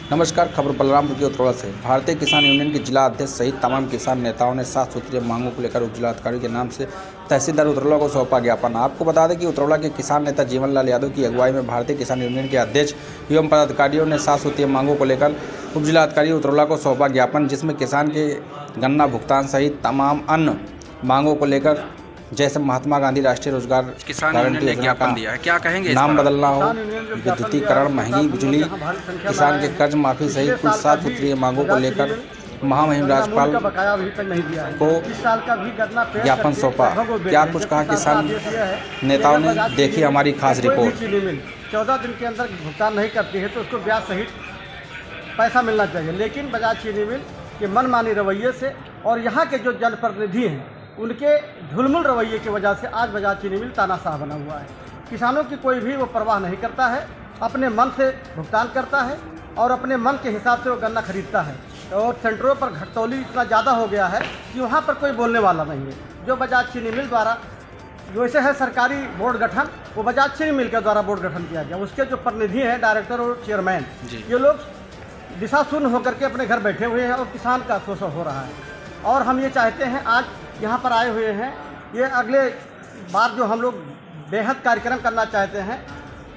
नमस्कार। खबर बलरामपुर के उतरौला से। भारतीय किसान यूनियन के जिला अध्यक्ष सहित तमाम किसान नेताओं ने 7 सूत्रीय मांगों को लेकर उप जिलाधिकारी के नाम से तहसीलदार उतरौला को सौंपा ज्ञापन। आपको बता दें कि उतरौला के किसान नेता जीवनलाल यादव की अगुवाई में भारतीय किसान यूनियन के अध्यक्ष एवं पदाधिकारियों ने 7 सूत्रीय मांगों को लेकर उप जिलाधिकारी उतरौला को सौंपा ज्ञापन, जिसमें किसान के गन्ना भुगतान सहित तमाम अन्य मांगों को लेकर जैसे महात्मा गांधी राष्ट्रीय रोजगार गारंटी योजना का दिया है, क्या कहेंगे? नाम बदलना हो, विद्युतीकरण, महंगी बिजली, किसान के कर्ज माफी सहित कुल 7 सूत्रीय मांगों को लेकर महामहिम राज्यपाल को ज्ञापन सौंपा। क्या कुछ कहा किसान नेताओं ने, देखी हमारी खास रिपोर्ट। 14 दिन के अंदर भुगतान नहीं करती है तो उसको ब्याज सहित पैसा मिलना चाहिए, लेकिन बजाज चीनी मिल के मनमानी रवैये से और यहाँ के जो जनप्रतिनिधि हैं उनके ढुलमुल रवैये की वजह से आज बजाज चीनी मिल तानाशाह बना हुआ है। किसानों की कोई भी वो परवाह नहीं करता है, अपने मन से भुगतान करता है और अपने मन के हिसाब से वो गन्ना खरीदता है। और सेंटरों पर घटतौली इतना ज़्यादा हो गया है कि वहाँ पर कोई बोलने वाला नहीं है। जो बजाज चीनी मिल द्वारा वैसे है सरकारी बोर्ड गठन, वो बजाज चीनी मिल के द्वारा बोर्ड गठन किया गया। उसके जो प्रतिनिधि हैं, डायरेक्टर और चेयरमैन, ये लोग दिशा शून्य होकर के अपने घर बैठे हुए हैं और किसान का शोषण हो रहा है। और हम ये चाहते हैं, आज यहाँ पर आए हुए हैं, ये अगले बार जो हम लोग बेहद कार्यक्रम करना चाहते हैं,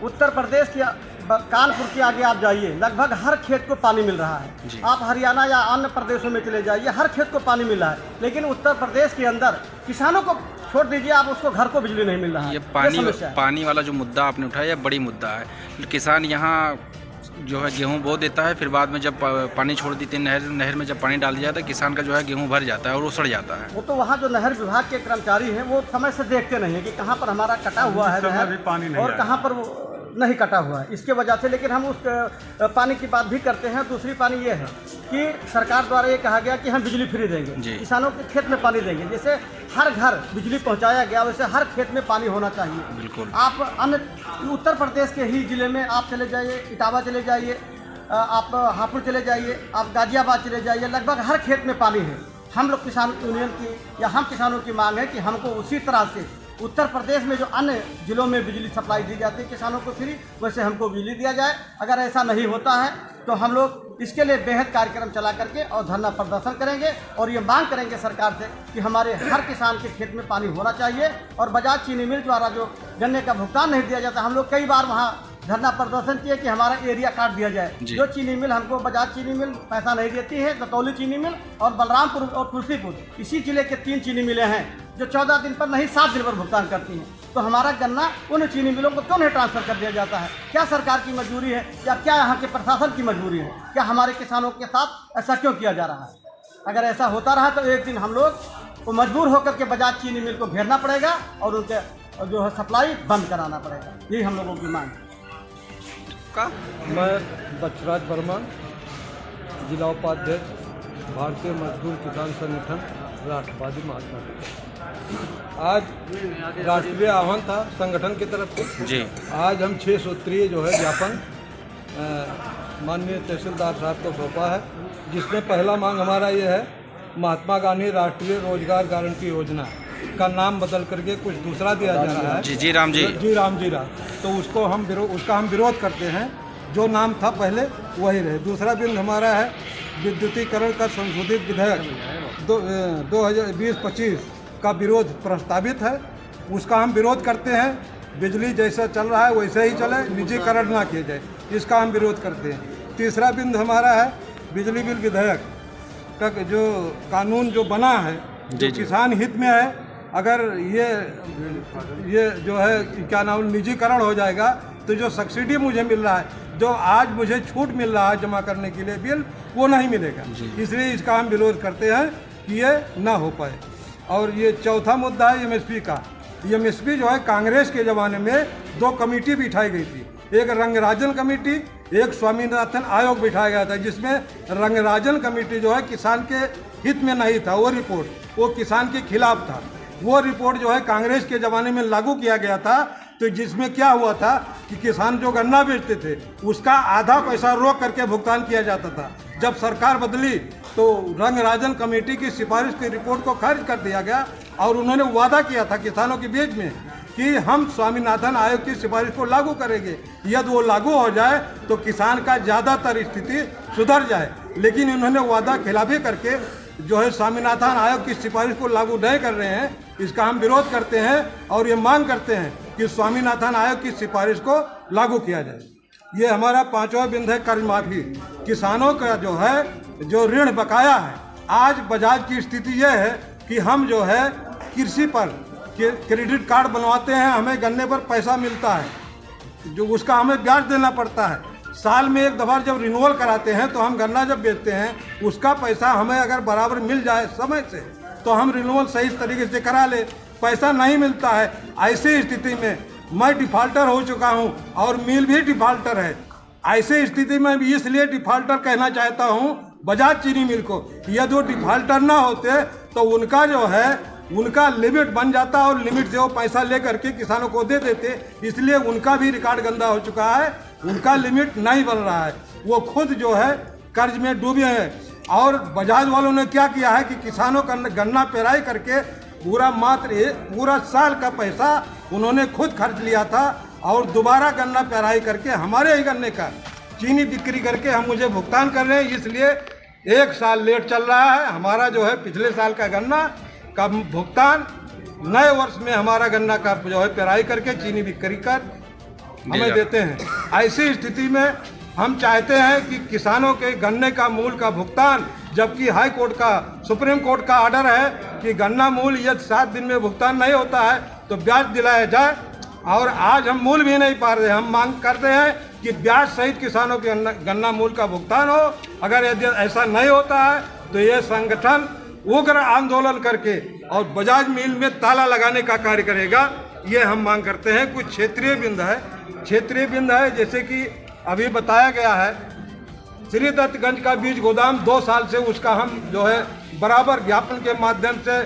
उत्तर प्रदेश की कानपुर के आगे आप जाइए, लगभग हर खेत को पानी मिल रहा है। आप हरियाणा या अन्य प्रदेशों में चले जाइए, हर खेत को पानी मिल रहा है, लेकिन उत्तर प्रदेश के अंदर किसानों को छोड़ दीजिए, आप उसको घर को बिजली नहीं मिल रहा है। ये पानी वाला जो मुद्दा आपने उठाया, यह बड़ी मुद्दा है। किसान यहाँ जो है गेहूं बो देता है, फिर बाद में जब पानी छोड़ देते हैं, नहर में जब पानी डाल दिया जाता है, किसान का जो है गेहूं भर जाता है और वो सड़ जाता है। वो तो वहाँ जो नहर विभाग के कर्मचारी हैं वो समय से देखते नहीं है कि कहाँ पर हमारा कटा हुआ है नहर और कहाँ पर वो नहीं कटा हुआ है, इसके वजह से। लेकिन हम उस पानी की बात भी करते हैं। दूसरी पानी ये है कि सरकार द्वारा ये कहा गया कि हम बिजली फ्री देंगे, किसानों के खेत में पानी देंगे। जैसे हर घर बिजली पहुंचाया गया, वैसे हर खेत में पानी होना चाहिए। बिल्कुल। आप अन्य उत्तर प्रदेश के ही ज़िले में आप चले जाइए, इटावा चले जाइए, आप हापुड़ चले जाइए, आप गाजियाबाद चले जाइए, लगभग हर खेत में पानी है। हम लोग किसान यूनियन की या हम किसानों की मांग है कि हमको उसी तरह से उत्तर प्रदेश में जो अन्य जिलों में बिजली सप्लाई दी जाती है किसानों को फ्री, वैसे हमको बिजली दिया जाए। अगर ऐसा नहीं होता है तो हम लोग इसके लिए बेहद कार्यक्रम चला करके और धरना प्रदर्शन करेंगे और ये मांग करेंगे सरकार से कि हमारे हर किसान के खेत में पानी होना चाहिए। और बजाज चीनी मिल द्वारा जो गन्ने का भुगतान नहीं दिया जाता, हम लोग कई बार वहाँ धरना प्रदर्शन किए कि हमारा एरिया काट दिया जाए। जो चीनी मिल हमको, बजाज चीनी मिल पैसा नहीं देती है, दतौली चीनी मिल और बलरामपुर और तुलसीपुर, इसी जिले के 3 चीनी मिलें हैं जो 14 दिन पर नहीं 7 दिन पर भुगतान करती हैं। तो हमारा गन्ना उन चीनी मिलों को क्यों नहीं ट्रांसफर कर दिया जाता है? क्या सरकार की मजबूरी है या क्या यहाँ के प्रशासन की मजबूरी है? क्या हमारे किसानों के साथ ऐसा क्यों किया जा रहा है? अगर ऐसा होता रहा तो एक दिन हम लोग को मजबूर होकर के बजाज चीनी मिल को घेरना पड़ेगा और उनके जो है सप्लाई बंद कराना पड़ेगा। यही हम लोगों की मांग है। मैं बछराज वर्मा, जिला उपाध्यक्ष, भारतीय मजदूर किसान संगठन राष्ट्रवादी महात्मा गांधी। आज राष्ट्रीय आह्वान था संगठन की तरफ से जी। आज हम 6 सूत्रीय जो है ज्ञापन माननीय तहसीलदार साहब को सौंपा है, जिसमें पहला मांग हमारा ये है, महात्मा गांधी राष्ट्रीय रोजगार गारंटी योजना का नाम बदल करके कुछ दूसरा दिया जा रहा है। जी राम तो उसको उसका हम विरोध करते हैं। जो नाम था पहले वही रहे। दूसरा बिंदु हमारा है विद्युतीकरण का संशोधित विधेयक 2020-25 का विरोध प्रस्तावित है, उसका हम विरोध करते हैं। बिजली जैसा चल रहा है वैसे ही चले, निजीकरण ना किया जाए, इसका हम विरोध करते हैं। तीसरा बिंदु हमारा है बिजली बिल विधेयक का जो कानून जो बना है, जो किसान हित में है, अगर ये जो है क्या नाम निजीकरण हो जाएगा तो जो सब्सिडी मुझे मिल रहा है, जो आज मुझे छूट मिल रहा है जमा करने के लिए बिल, वो नहीं मिलेगा। इसलिए इसका हम विरोध करते हैं कि ये ना हो पाए। और ये चौथा मुद्दा है एमएसपी का। एमएसपी जो है कांग्रेस के ज़माने में 2 कमेटी बिठाई गई थी, एक रंगराजन कमेटी, एक स्वामीनाथन आयोग बिठाया गया था, जिसमें रंगराजन कमेटी जो है किसान के हित में नहीं था। वो रिपोर्ट वो किसान के खिलाफ था। वो रिपोर्ट जो है कांग्रेस के ज़माने में लागू किया गया था, तो जिसमें क्या हुआ था कि किसान जो गन्ना बेचते थे उसका आधा पैसा रोक करके भुगतान किया जाता था। जब सरकार बदली तो रंगराजन कमेटी की सिफारिश की रिपोर्ट को खारिज कर दिया गया और उन्होंने वादा किया था किसानों के बीच में कि हम स्वामीनाथन आयोग की सिफारिश को लागू करेंगे। यदि वो लागू हो जाए तो किसान का ज़्यादातर स्थिति सुधर जाए, लेकिन इन्होंने वादा खिलाफी करके जो है स्वामीनाथन आयोग की सिफारिश को लागू नहीं कर रहे हैं। इसका हम विरोध करते हैं और ये मांग करते हैं कि स्वामीनाथन आयोग की सिफारिश को लागू किया जाए। ये हमारा 5वां बिंदु है कर्ज माफी। किसानों का जो है जो ऋण बकाया है, आज बजाज की स्थिति यह है कि हम जो है कृषि पर क्रेडिट कार्ड बनवाते हैं, हमें गन्ने पर पैसा मिलता है, जो उसका हमें ब्याज देना पड़ता है। साल में एक दफ़ा जब रिन्यूअल कराते हैं तो हम गन्ना जब बेचते हैं उसका पैसा हमें अगर बराबर मिल जाए समय से तो हम रिन्यूअल सही तरीके से करा ले, पैसा नहीं मिलता है। ऐसी स्थिति में मैं डिफाल्टर हो चुका हूं और मिल भी डिफाल्टर है। ऐसे स्थिति में भी इसलिए डिफाल्टर कहना चाहता हूं बजाज चीनी मिल को। यदि वो डिफाल्टर ना होते तो उनका जो है उनका लिमिट बन जाता और लिमिट से वो पैसा लेकर के किसानों को दे देते, इसलिए उनका भी रिकॉर्ड गंदा हो चुका है, उनका लिमिट नहीं बन रहा है, वो खुद जो है कर्ज में डूबे हैं। और बजाज वालों ने क्या किया है कि किसानों का गन्ना पेराई करके पूरा साल का पैसा उन्होंने खुद खर्च लिया था और दोबारा गन्ना पेराई करके हमारे ही गन्ने का चीनी बिक्री करके हम मुझे भुगतान कर रहे हैं, इसलिए 1 साल लेट चल रहा है। हमारा जो है पिछले साल का गन्ना का भुगतान नए वर्ष में हमारा गन्ना का जो है पेराई करके चीनी बिक्री कर हमें देते हैं। ऐसी स्थिति में हम चाहते हैं कि किसानों के गन्ने का मूल का भुगतान, जबकि हाई कोर्ट का सुप्रीम कोर्ट का ऑर्डर है कि गन्ना मूल यदि 7 दिन में भुगतान नहीं होता है तो ब्याज दिलाया जाए, और आज हम मूल भी नहीं पा रहे। हम मांग करते हैं कि ब्याज सहित किसानों के गन्ना मूल का भुगतान हो। अगर यदि ऐसा नहीं होता है तो ये संगठन उग्र आंदोलन करके और बजाज मिल में ताला लगाने का कार्य करेगा, ये हम मांग करते हैं। कुछ क्षेत्रीय बिंद है जैसे कि अभी बताया गया है श्री दत्तगंज का बीज गोदाम 2 साल से उसका हम जो है बराबर ज्ञापन के माध्यम से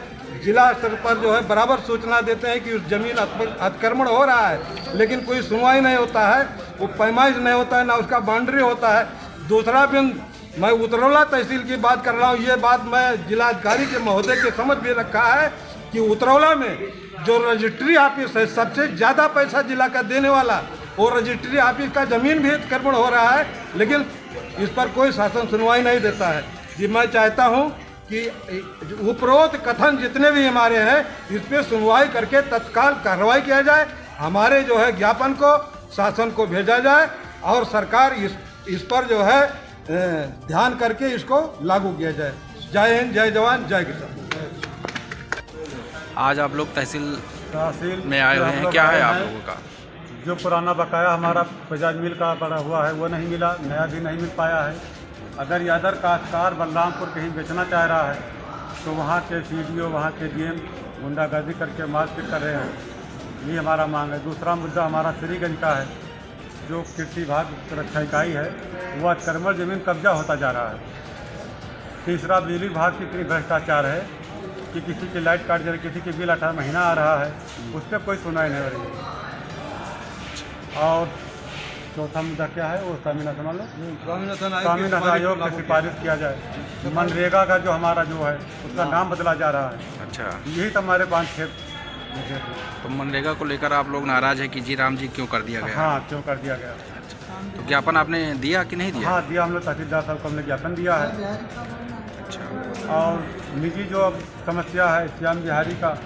जिला स्तर पर जो है बराबर सूचना देते हैं कि उस जमीन अतिक्रमण हो रहा है, लेकिन कोई सुनवाई नहीं होता है, वो पैमाइश नहीं होता है, ना उसका बाउंड्री होता है। दूसरा बिंद, मैं उतरौला तहसील की बात कर रहा हूँ। ये बात मैं जिलाधिकारी के महोदय के समझ भी रखा है कि उतरौला में जो रजिस्ट्री ऑफिस है सबसे ज़्यादा पैसा जिला का देने वाला, और रजिस्ट्री ऑफिस का ज़मीन भी अतिक्रमण हो रहा है, लेकिन इस पर कोई शासन सुनवाई नहीं देता है। जी मैं चाहता हूँ कि उपरोक्त कथन जितने भी हमारे हैं इस पर सुनवाई करके तत्काल कार्रवाई किया जाए, हमारे जो है ज्ञापन को शासन को भेजा जाए और सरकार इस पर जो है ध्यान करके इसको लागू किया जाए। जय हिंद, जय जवान, जय किसान। आज आप लोग तहसील में आए हुए हैं, क्या है आप लोगों का? जो पुराना बकाया हमारा बजाज मिल का पड़ा हुआ है वो नहीं मिला, नया भी नहीं मिल पाया है। अगर यादर काश्तकार बलरामपुर कहीं बेचना चाह रहा है तो वहाँ के CDO, वहाँ के DM गुंडागर्दी करके मारपीट कर रहे हैं, ये हमारा मांग है। दूसरा मुद्दा हमारा श्रीगंज का है, जो कृषि विभाग सुरक्षा इकाई है वो अतिक्रमण जमीन कब्जा होता जा रहा है। तीसरा, बिजली विभाग की इतनी भ्रष्टाचार है कि किसी की लाइट काट जा रही, किसी की बिल 18 महीना आ रहा है, उस पर कोई सुनवाई नहीं हो रही है। और चौथा मुद्दा क्या है, वो स्वामीनाथन आयोग की सिफारिश किया जाए। मनरेगा का जो हमारा जो है उसका नाम बदला जा रहा है। अच्छा, यही तो हमारे 5-6 तो मनरेगा को लेकर आप लोग नाराज है कि जी राम जी क्यों कर दिया गया? हाँ, क्यों कर दिया गया। तो ज्ञापन आपने दिया कि नहीं दिया? हाँ दिया, हम लोग तहसीलदार साहब को हमने ज्ञापन दिया है। अच्छा, और निजी जो अब समस्या है श्याम बिहारी का,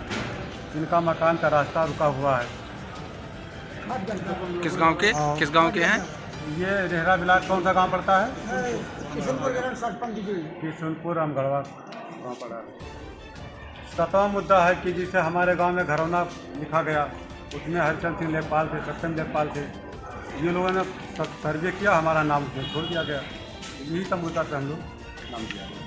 इनका मकान का रास्ता रुका हुआ है। किस गांव के हैं? ये रेहरा बिलास कौन सा गांव पड़ता है? किशनपुर रामगढ़वा गाँव पड़ा है। 7वां मुद्दा है कि जिसे हमारे गांव में घरौना लिखा गया, उसमें हरचंद सिंह लेखपाल थे, सत्यम लेखपाल थे, ये लोगों ने सर्वे किया, हमारा नाम उसमें छोड़ दिया गया। यही सब मुद्दा से हम लोग नाम दिया गया।